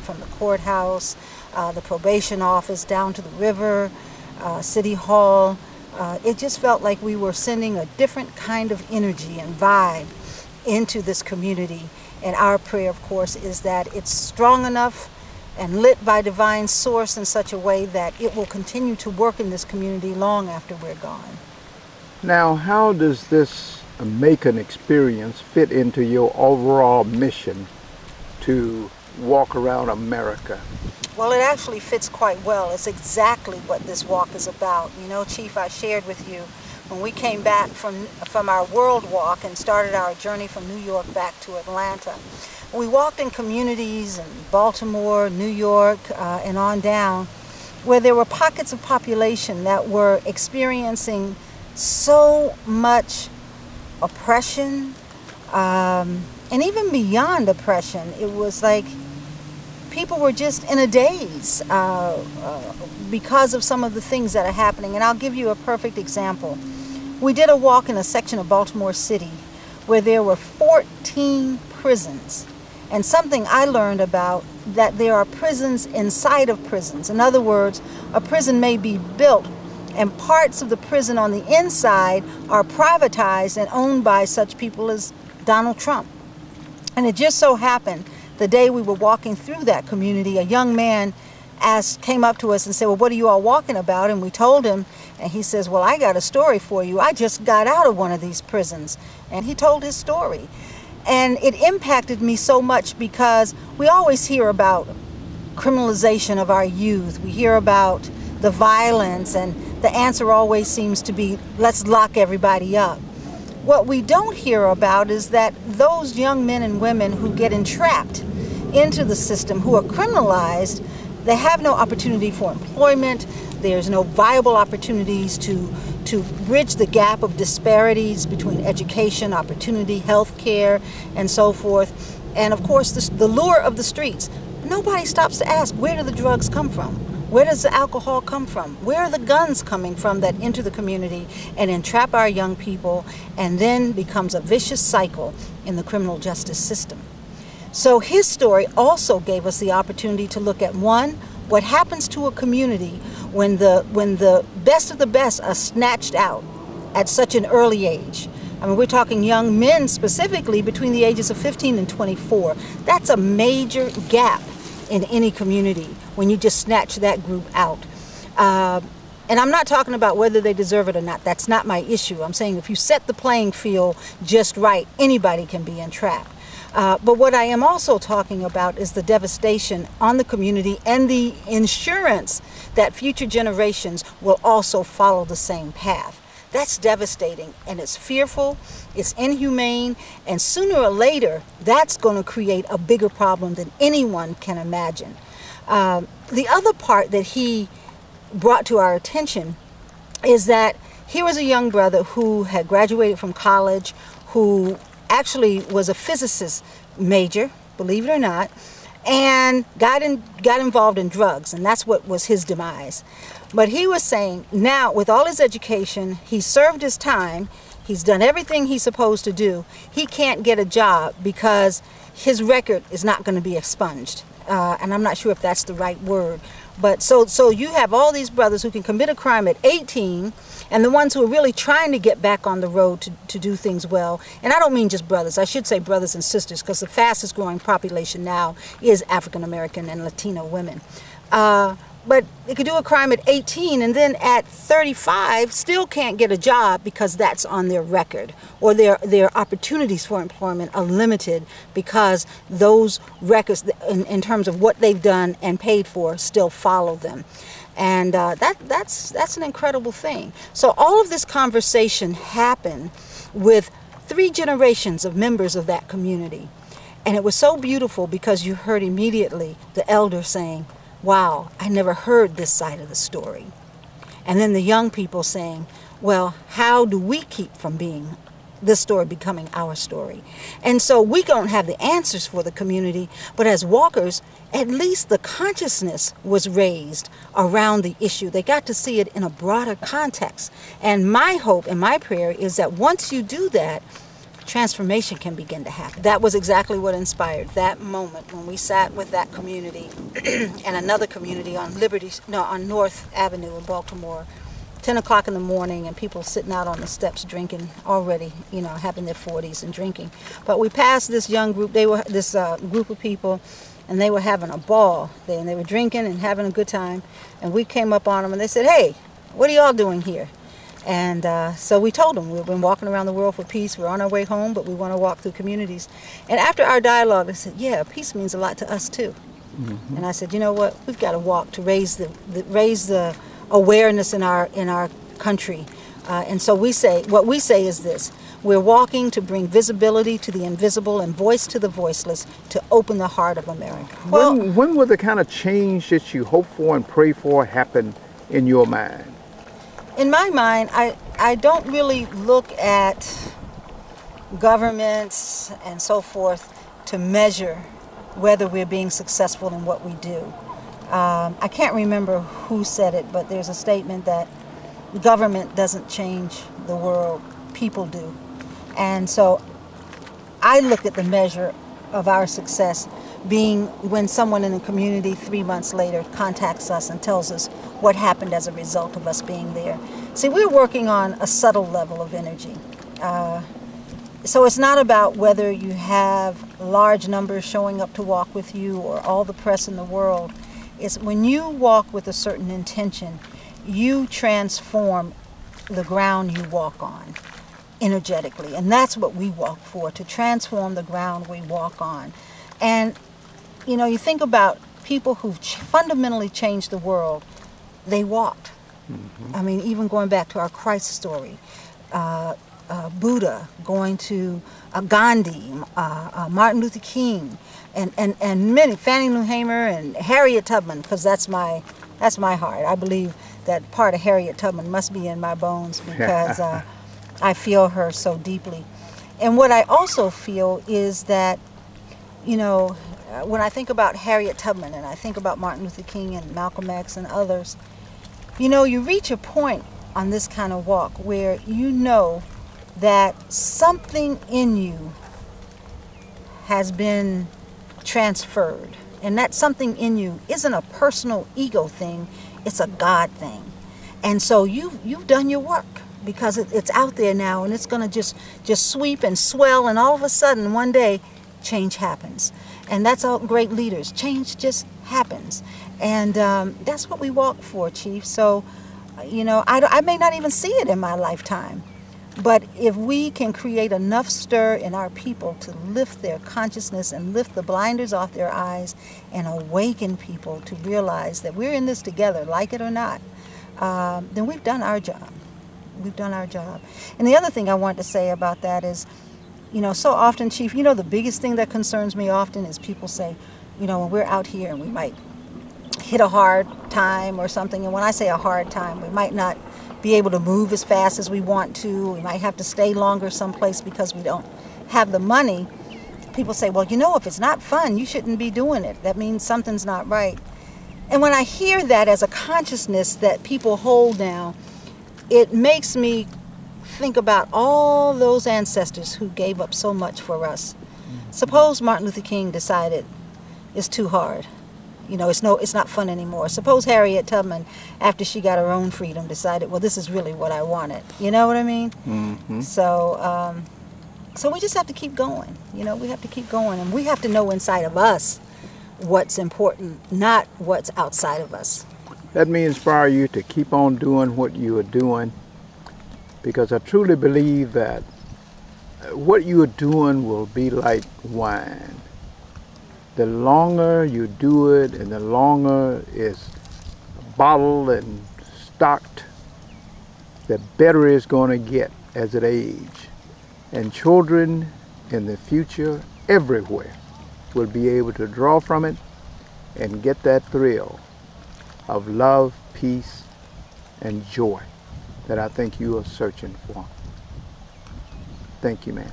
from the courthouse, the probation office, down to the river, City Hall. It just felt like we were sending a different kind of energy and vibe into this community. And our prayer, of course, is that it's strong enough and lit by divine source in such a way that it will continue to work in this community long after we're gone. Now, how does this Macon experience fit into your overall mission to walk around America? Well, it actually fits quite well. It's exactly what this walk is about. You know, Chief, I shared with you when we came back from our world walk and started our journey from New York back to Atlanta. We walked in communities in Baltimore, New York, and on down, where there were pockets of population that were experiencing so much oppression, and even beyond oppression. It was like people were just in a daze because of some of the things that are happening. And I'll give you a perfect example. We did a walk in a section of Baltimore City where there were 14 prisons. And something I learned about, that there are prisons inside of prisons. In other words, a prison may be built and parts of the prison on the inside are privatized and owned by such people as Donald Trump. And it just so happened the day we were walking through that community, a young man came up to us and said, well, what are you all walking about? And we told him, and he says, well, I got a story for you. I just got out of one of these prisons. And he told his story. And it impacted me so much because we always hear about criminalization of our youth. We hear about the violence, and the answer always seems to be, let's lock everybody up. What we don't hear about is that those young men and women who get entrapped into the system, who are criminalized, they have no opportunity for employment. There's no viable opportunities to bridge the gap of disparities between education, opportunity, health care, and so forth. And of course, the lure of the streets. Nobody stops to ask, where do the drugs come from? Where does the alcohol come from? Where are the guns coming from that enter the community and entrap our young people, and then becomes a vicious cycle in the criminal justice system? So his story also gave us the opportunity to look at, one, what happens to a community when the best of the best are snatched out at such an early age. I mean, we're talking young men specifically between the ages of 15 and 24. That's a major gap in any community when you just snatch that group out. And I'm not talking about whether they deserve it or not. That's not my issue. I'm saying if you set the playing field just right, anybody can be entrapped. But what I am also talking about is the devastation on the community and the insurance that future generations will also follow the same path. That's devastating, and it's fearful, it's inhumane, and sooner or later, that's going to create a bigger problem than anyone can imagine. The other part that he brought to our attention is that here was a young brother who had graduated from college, who actually was a physicist major, believe it or not, and got involved in drugs, and that's what was his demise. But he was saying now, with all his education, he served his time, he's done everything he's supposed to do, he can't get a job because his record is not going to be expunged. And I'm not sure if that's the right word. But so you have all these brothers who can commit a crime at 18, and the ones who are really trying to get back on the road to do things well. And I don't mean just brothers, I should say brothers and sisters, because the fastest growing population now is African American and Latino women. But they could do a crime at 18 and then at 35 still can't get a job because that's on their record, or their opportunities for employment are limited because those records in terms of what they've done and paid for still follow them. And that's an incredible thing. So all of this conversation happened with 3 generations of members of that community. And it was so beautiful because you heard immediately the elder saying, wow, I never heard this side of the story. And then the young people saying, well, how do we keep from this story becoming our story? And so we don't have the answers for the community, but as walkers, at least the consciousness was raised around the issue. They got to see it in a broader context. And my hope and my prayer is that once you do that, transformation can begin to happen. That was exactly what inspired that moment when we sat with that community and another community on on North Avenue in Baltimore, 10 o'clock in the morning, and people sitting out on the steps drinking already, you know, having their 40s and drinking. But we passed this young group, this group of people, and they were having a ball. And they were drinking and having a good time. And we came up on them and they said, "Hey, what are y'all doing here?" And so we told them we've been walking around the world for peace. We're on our way home, but we want to walk through communities. And after our dialogue, they said, "Yeah, peace means a lot to us too." Mm-hmm. And I said, "You know what? We've got to walk to raise the awareness in our country." And so what we say is this: we're walking to bring visibility to the invisible and voice to the voiceless, to open the heart of America. Well, when will the kind of change that you hope for and pray for happen in your mind? In my mind, I don't really look at governments and so forth to measure whether we're being successful in what we do. I can't remember who said it, but there's a statement that government doesn't change the world, people do. And so I look at the measure of our success being when someone in the community 3 months later contacts us and tells us what happened as a result of us being there. See, we're working on a subtle level of energy. So it's not about whether you have large numbers showing up to walk with you or all the press in the world. It's when you walk with a certain intention, you transform the ground you walk on energetically. And that's what we walk for, to transform the ground we walk on. And, you know, you think about people who've fundamentally changed the world, they walked. Mm-hmm. I mean, even going back to our Christ story, Buddha, going to Gandhi, Martin Luther King, and many, Fannie Lou Hamer and Harriet Tubman, because that's my heart. I believe that part of Harriet Tubman must be in my bones because I feel her so deeply. And what I also feel is that, you know, when I think about Harriet Tubman and I think about Martin Luther King and Malcolm X and others, you know, you reach a point on this kind of walk where you know that something in you has been transferred. And that something in you isn't a personal ego thing, it's a God thing. And so you've done your work because it's out there now, and it's going to just sweep and swell, and all of a sudden one day change happens. And that's all great leaders. Change just happens. And that's what we walk for, Chief. So, you know, I may not even see it in my lifetime. But if we can create enough stir in our people to lift their consciousness and lift the blinders off their eyes and awaken people to realize that we're in this together, like it or not, then we've done our job. We've done our job. And the other thing I want to say about that is, you know, so often, Chief, you know, the biggest thing that concerns me often is people say, you know, when we're out here and we might hit a hard time or something, and when I say a hard time, we might not be able to move as fast as we want to. We might have to stay longer someplace because we don't have the money. People say, well, you know, if it's not fun, you shouldn't be doing it. That means something's not right. And when I hear that as a consciousness that people hold now, it makes me think about all those ancestors who gave up so much for us. Suppose Martin Luther King decided it's too hard. You know, it's not fun anymore. Suppose Harriet Tubman, after she got her own freedom, decided, well, this is really what I wanted. You know what I mean? Mm-hmm. So we just have to keep going. You know, we have to keep going. And we have to know inside of us what's important, not what's outside of us. Let me inspire you to keep on doing what you are doing, because I truly believe that what you are doing will be like wine. The longer you do it and the longer it's bottled and stocked, the better it's going to get as it ages. And children in the future everywhere will be able to draw from it and get that thrill of love, peace, and joy that I think you are searching for. Thank you, ma'am.